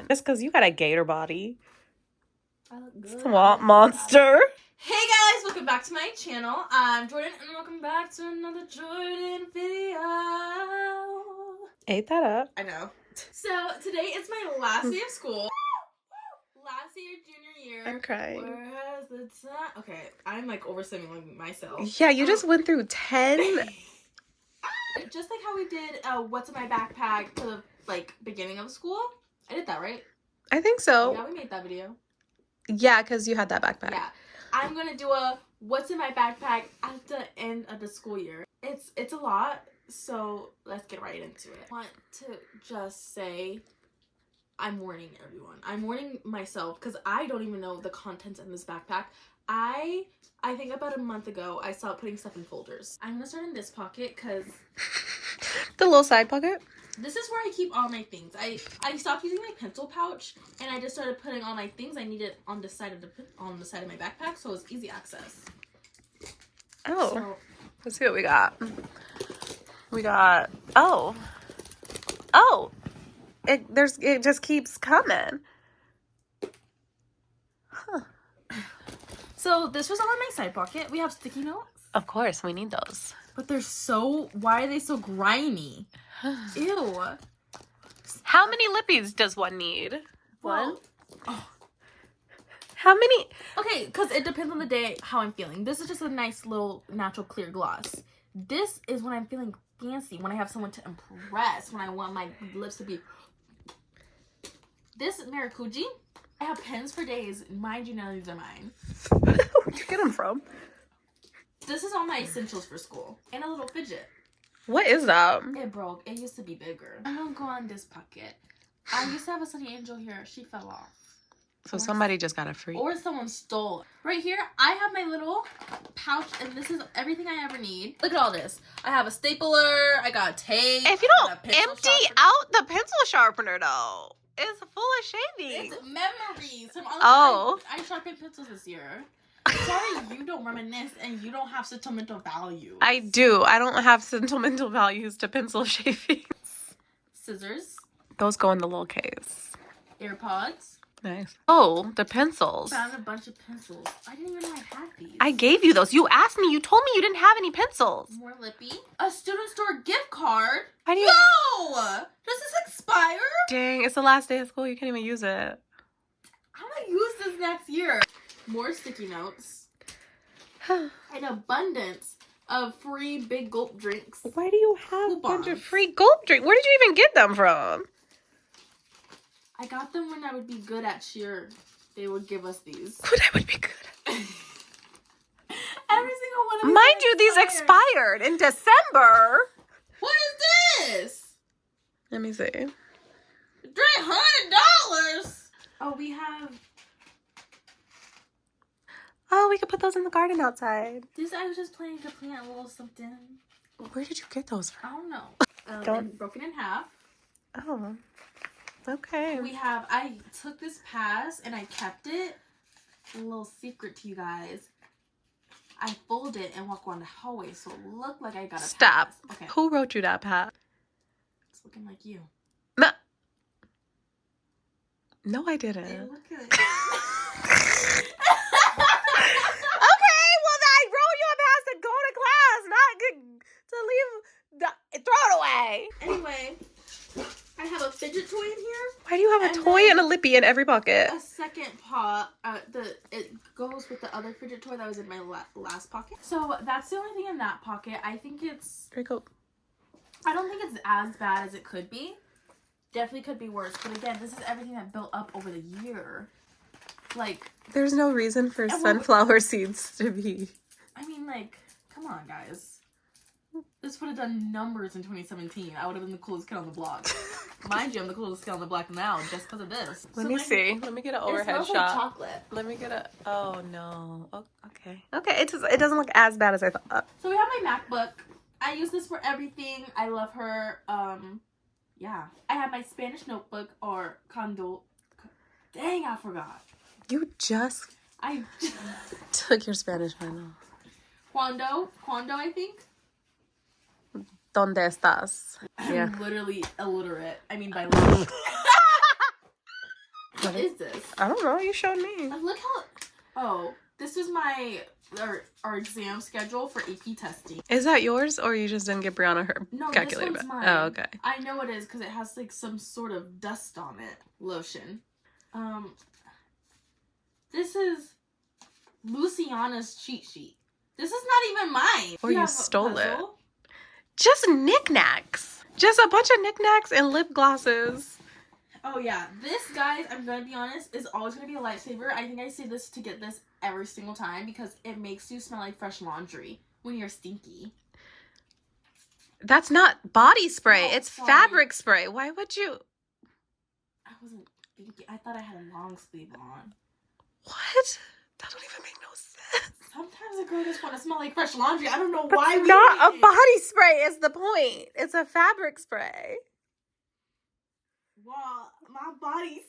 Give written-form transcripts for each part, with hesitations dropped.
Just because you got a gator body. I look good. Swamp monster. Hey guys, welcome back to my channel. I'm Jordan and welcome back to another Jordan video. Ate that up. I know. So today is my last day of school. Last day of junior year. I'm crying. Where has the time? Okay, I'm like overstimulating myself. Yeah, you just went through 10. Just like how we did what's in my backpack for the beginning of school. I did that, right? I think so. Yeah, we made that video. Yeah, because you had that backpack. Yeah. I'm gonna do a what's in my backpack at the end of the school year. It's a lot, so let's get right into it. I want to just say I'm warning everyone. I'm warning myself because I don't even know the contents in this backpack. I think about a month ago I stopped putting stuff in folders. I'm gonna start in this pocket because The little side pocket? this is where I keep all my things. I stopped using my pencil pouch and I just started putting all my things I needed on the side of my backpack, so it's easy access. Oh. So, Let's see what we got. We got it just keeps coming. Huh. so this was all in my side pocket. We have sticky notes. Of course, we need those. But why are they so grimy? Ew. How many lippies does one need? Well, One? Oh. How many? okay, because it depends on the day how I'm feeling. This is just a nice little natural clear gloss. This is when I'm feeling fancy, when I have someone to impress, when I want my lips to be... This Maracuji, I have pens for days. Mind you, none of these are mine. Where'd you get them from? This is all my essentials for school. And a little fidget. What is that? It broke. It used to be bigger. I'm gonna go on this pocket. I used to have a Sunny Angel here. She fell off. So somebody just got a free. Or someone stole. Right here, I have my little pouch, and this is everything I ever need. Look at all this. I have a stapler. I got tape. If you I don't got a pencil empty sharpener. out the pencil sharpener, though, it's full of shavings. It's memories from all Oh. I sharpened pencils this year. Sorry, you don't reminisce and you don't have sentimental value. I do. I don't have sentimental values to pencil shavings. Scissors. Those go in the little case. AirPods. Nice. Oh, the pencils. Found a bunch of pencils. I didn't even know I had these. I gave you those. You asked me. You told me you didn't have any pencils. More lippy. A student store gift card. Why do you? No! Does this expire? Dang, it's the last day of school. You can't even use it. I'm gonna use this next year. More sticky notes. An abundance of free big gulp drinks. Why do you have Coupons. a bunch of free gulp drink? Where did you even get them from? I got them when I would be good at cheer. They would give us these. What I would be good at. Every single one of these. Mind you, these expired in December. What is this? Let me see. $300. Oh, we have. Oh, we could put those in the garden outside. This I was just planning to plant a little something. Where did you get those I from? don't know. Don't- Broken in half. Oh, okay. I took this pass and I kept it. A little secret to you guys. I fold it and walk around the hallway so it looked like I got a Stop. pass. Okay. Who wrote you that, Pat? It's looking like you. No, I Hey, didn't. look at it. Okay, well, I wrote you a pass to go to class, not to leave. Throw it away. Anyway, I have a fidget toy in here. Why do you have a And toy then- and a lippy in every pocket? A second pot. It goes with the other fidget toy that was in my last pocket. So that's the only thing in that pocket. I think it's. Very cool. I don't think it's as bad as it could be. Definitely could be worse. But again, this is everything that built up over the year. Like, There's no reason for And sunflower seeds to be. I mean, like, come on, guys. This would have done numbers in 2017. I would have been the coolest kid on the block. Mind you, I'm the coolest kid on the block now just because of this. Let me see. Let me get an overhead It smells shot. like chocolate. Let me get a. Oh no. Oh, okay. Okay. It doesn't look as bad as I thought. So we have my MacBook. I use this for everything. I love her. Yeah. I have my Spanish notebook or Condo. Dang, I forgot. You just I took your Spanish final. Quando, I think. ¿Dónde estás? Yeah. I'm literally illiterate. I mean, bilingual. What is this? I don't know. You showed me. Look how... Oh, this is our exam schedule for AP testing. Is that yours, or you just didn't get Brianna her calculator? No, this one's mine. Oh, okay. I know it is because it has like some sort of dust on it. Lotion. This is Luciana's cheat sheet. This is not even mine. Or you stole it. puzzle? Just knickknacks. Just a bunch of knickknacks and lip glosses. Oh yeah, this, guys, I'm gonna be honest, is always gonna be a lifesaver. I think I say this to get this every single time because it makes you smell like fresh laundry when you're stinky. That's not body spray. Oh, it's sorry. fabric spray. Why would you? I wasn't thinking. I thought I had a long sleeve on. What? That don't even make no sense. Sometimes a girl just want to smell like fresh laundry. I don't know That's why we not do a it. body spray is the point. It's a fabric spray. Wow, my body's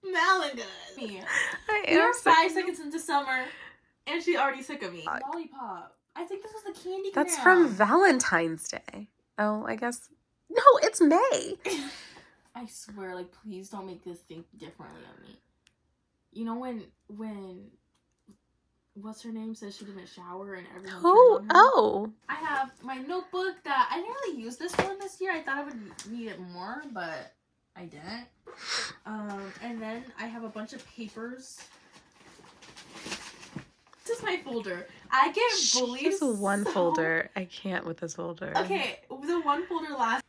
smelling good. Me. I We are am 5 seconds into summer, and she already sick of me. God. Lollipop. I think this was the candy That's gram. from Valentine's Day. Oh, I guess. No, it's May. I swear, like, please don't make this think differently of me. You know when what's her name says she didn't shower and everyone Oh, turned on her? oh. I have my notebook that I didn't really use this one this year. I thought I would need it more, but I didn't. And then I have a bunch of papers. This is my folder. I get bullied. This is one so- folder. I can't with this folder. Okay, the one folder last.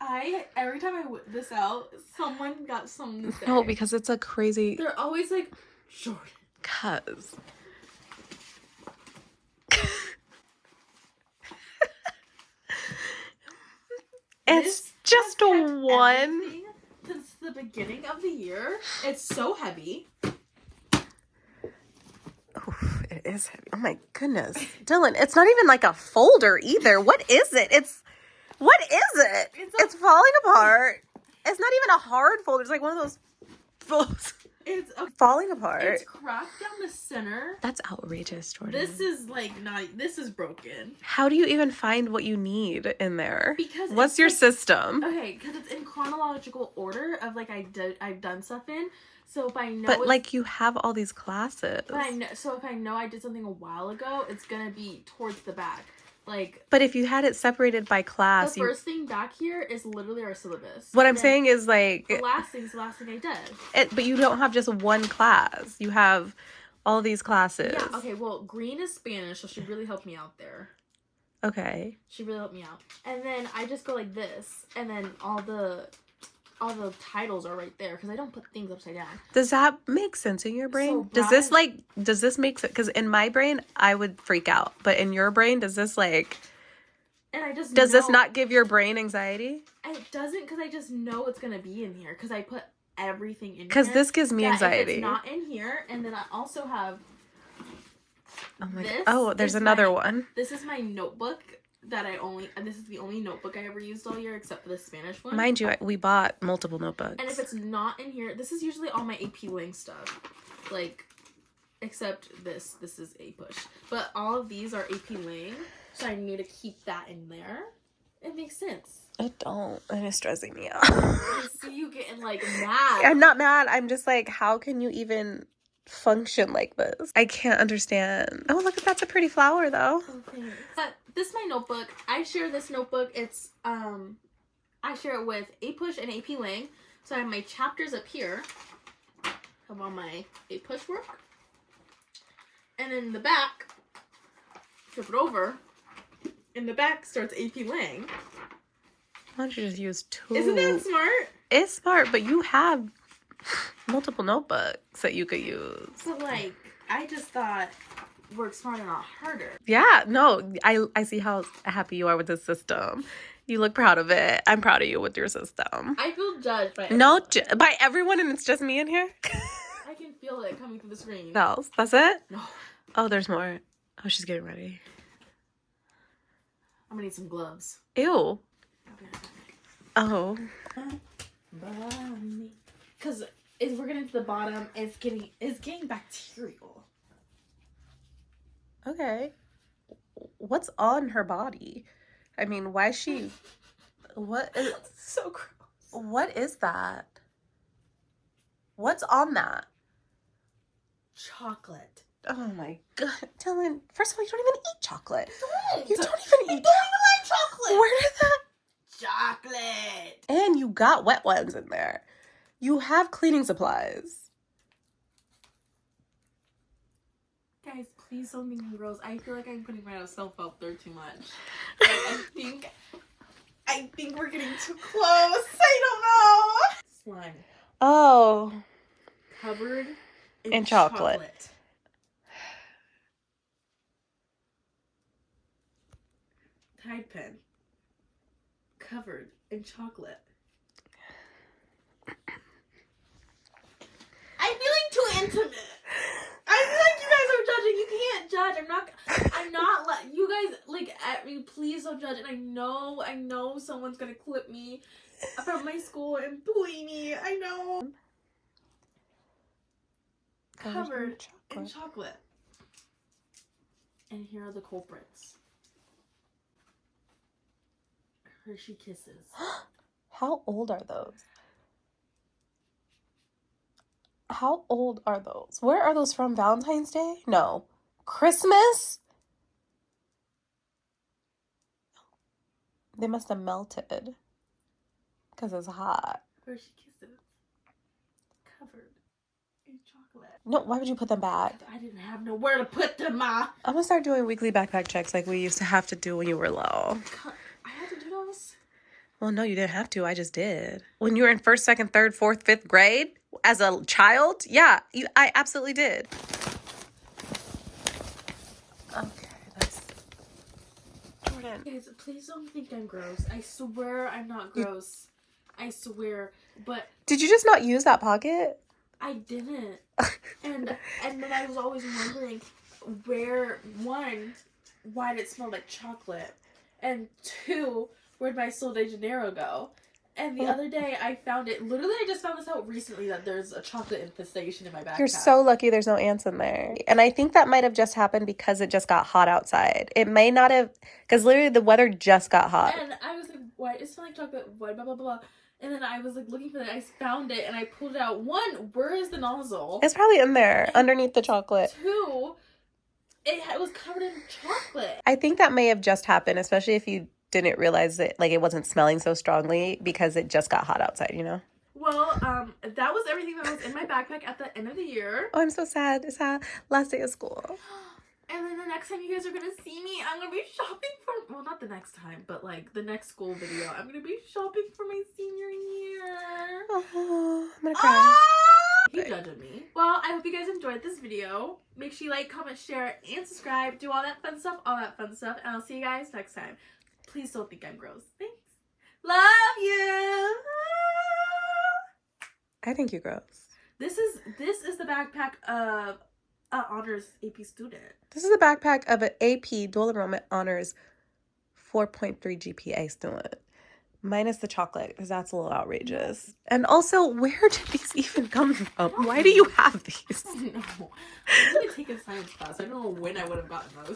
Every time I whip this out, someone got something to say. No, because it's a crazy. They're always like, Jordan. Cuz. It's This just has kept one. everything since the beginning of the year. It's so heavy. Oof, it is heavy. Oh my goodness. Dylan, it's not even like a folder either. What is it? What is it? It's falling apart. It's not even a hard folder. It's like one of those folds It's falling apart. It's cracked down the center. That's outrageous, Jordan. This is like not. This is broken. How do you even find what you need in there? Because What's it's your like- system? Okay, because it's in chronological order of like I've done stuff in. So if I know, But like you have all these classes. but I know. So if I know I did something a while ago, it's gonna be towards the back. Like But if you had it separated by class, the first thing back here is literally our syllabus. what I'm Then saying is like, the last thing I did. but you don't have just one class. You have all these classes. Yeah. Okay. Well, green is Spanish, so she really helped me out there. Okay. She really helped me out. And then I just go like this, and then all the titles are right there because I don't put things upside down. Does that make sense in your brain? So does this make sense? Because in my brain, I would freak out. But in your brain, does this like, And I just does this know- not give your brain anxiety? And it doesn't because I just know it's gonna be in here because I put everything in here. Because this gives me that if anxiety. it's not in here, and then I also have Oh my this god. Oh, there's is another my- one. This is my notebook that and this is the only notebook I ever used all year except for the Spanish one. Mind you, we bought multiple notebooks. And if it's not in here, this is usually all my AP Lang stuff. Like, except this is A push. But all of these are AP Lang, so I need to keep that in there. It makes sense. I don't. And it's stressing me out. I see you getting like mad. I'm not mad. I'm just like, how can you even function like this? I can't understand. Oh, look, that's a pretty flower though. Okay. But this is my notebook. I share this notebook. It's I share it with A Push and AP Lang. So I have my chapters up here. I have all my A Push work. And then in the back, flip it over. In the back starts AP Lang. Why don't you just use two? Isn't that smart? It's smart, but you have multiple notebooks that you could use. But like, I just thought work smarter, not harder. Yeah, no, I see how happy you are with this system. You look proud of it. I'm proud of you with your system. I feel judged by No, everyone. by everyone, and it's just me in here. I can feel it coming through the screen. What else? That's it? No. Oh, there's more. Oh, she's getting ready. I'm gonna need some gloves. Ew. Okay. Oh. Because if we're getting to the bottom, it's getting bacterial. Okay. What's on her body? I mean, why is she... What is... So gross. What is that? What's on that? chocolate. Oh my god, Dylan. First of all, you don't even eat chocolate. Don't. You don't even I don't eat even like chocolate. Where did that? Chocolate. And you got wet ones in there. You have cleaning supplies. Guys, please don't think I'm gross. I feel like I'm putting myself out there too much. Like, I think we're getting too close. I don't know. Slime. Oh. Covered In chocolate. Tide pen. Covered in chocolate. I'm feeling too intimate. I feel like you guys are judging. You can't judge. I'm not you guys like at me. Please don't judge. And I know someone's gonna clip me from my school and bully me. I know. Covered in chocolate. And here are the culprits. Hershey Kisses. How old are those? How old are those? Where are those from? Valentine's Day? No. Christmas? They must have melted. Because it's hot. Hershey Kisses. Covered in chocolate. No, why would you put them back? I didn't have nowhere to put them, Ma. I'm gonna start doing weekly backpack checks like we used to have to do when you were little. I had to do those. Well, no, you didn't have to. I just did. When you were in 1st, 2nd, 3rd, 4th, 5th grade as a child, yeah, I absolutely did. Okay, that's Jordan. Guys, please don't think I'm gross. I swear I'm not gross. I swear. But Did you just not use that pocket? I didn't. And then I was always wondering why did it smell like chocolate? And 2, where'd my Sol de Janeiro go? And the other day I found it. Literally, I just found this out recently that there's a chocolate infestation in my backpack. You're so lucky there's no ants in there. And I think that might have just happened because it just got hot outside. It may not have, because literally the weather just got hot. And I was like, why? It smelled like chocolate. Why? Blah, blah, blah. And then I was like looking for it. I found it and I pulled it out. 1, where is the nozzle? It's probably in there, underneath the chocolate. 2, it was covered in chocolate. I think that may have just happened, especially if you didn't realize it, like it wasn't smelling so strongly because it just got hot outside, you know? Well, that was everything that was in my backpack at the end of the year. Oh, I'm so sad. It's our last day of school. And then the next time you guys are gonna see me, I'm gonna be shopping for, well, not the next time, but like the next school video, I'm gonna be shopping for my senior year. Oh, I'm gonna cry. You judging me. Well, I hope you guys enjoyed this video. Make sure you like, comment, share, and subscribe. Do all that fun stuff, and I'll see you guys next time. Please don't think I'm gross. Thanks. Love you. I think you're gross. This is the backpack of an honors AP student. This is the backpack of an AP dual enrollment honors 4.3 GPA student. Minus the chocolate, because that's a little outrageous. And also, where did these even come from? Why do you have these? No. I was going to take a science class. I don't know when I would have gotten those.